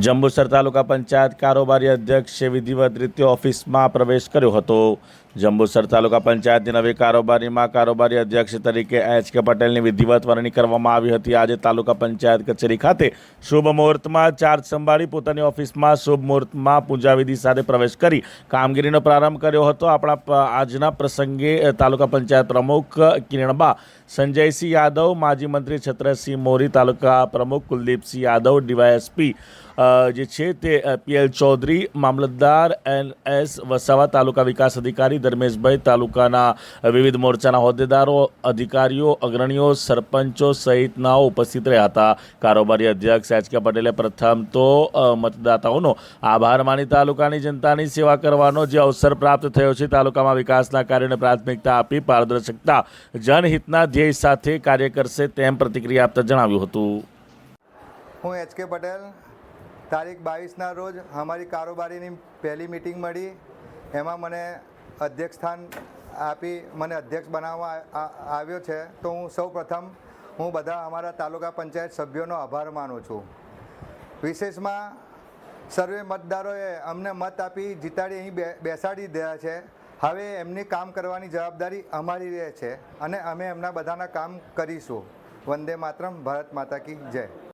જંબુસર તાલુકા પંચાયત કારોબારી અધ્યક્ષે વિધિવત રીતે ઓફિસમાં પ્રવેશ કર્યો હતો। જંબુસર તાલુકા પંચાયતની નવી કારોબારીમાં કારોબારી અધ્યક્ષ તરીકે એચ.કે. પટેલની વિધિવત વરણી કરવામાં આવી હતી। આજે તાલુકા પંચાયત કચેરી ખાતે શુભ મુહૂર્તમાં ચાર્જ સંભાળી પોતાની ઓફિસમાં શુભ મુહૂર્તમાં પૂજાવિધિ સાથે પ્રવેશ કરી કામગીરીનો પ્રારંભ કર્યો હતો। આપણા આજના પ્રસંગે તાલુકા પંચાયત પ્રમુખ કિરણબા સંજયસિંહ યાદવ, માજી મંત્રી છત્રસિંહ મોરી, તાલુકા પ્રમુખ કુલદીપસિંહ યાદવ, ડીવાયએસપી જે છે તે પીએલ ચૌધરી, મામલતદાર એન.એસ. વસાવા, તાલુકા વિકાસ અધિકારી ધર્મેશભાઈ, તાલુકાના વિવિધ મોરચાના હોદ્દેદારો, અધિકારીઓ, અગ્રણીઓ, સરપંચો સહિતનાઓ ઉપસ્થિત રહ્યા હતા। કારોબારી અધ્યક્ષ એચ.કે. પટેલે પ્રથમ તો મતદાતાઓનો આભાર માની તાલુકાની જનતાની સેવા કરવાનો જે અવસર પ્રાપ્ત થયો છે, તાલુકામાં વિકાસના કાર્યોને પ્રાથમિકતા આપી પારદર્શકતા જનહિતના ધ્યેય સાથે કાર્ય કરશે તેમ પ્રતિક્રિયા આપતા જણાવ્યું હતું। હું એચ.કે. પટેલ તારીખ 22ના રોજ અમારી કારોબારીની પહેલી મિટિંગ મળી, એમાં મને અધ્યક્ષ સ્થાન આપી મને અધ્યક્ષ બનાવવામાં આવ્યો છે। તો હું બધા અમારા તાલુકા પંચાયત સભ્યોનો આભાર માનું છું। વિશેષમાં સર્વે મતદારોએ અમને મત આપી જીતાડી અહીં બેસાડી દીધા છે। હવે એમની કામ કરવાની જવાબદારી અમારી રહે છે અને અમે એમના બધાના કામ કરીશું। વંદે માતરમ, ભારત માતા કી જય।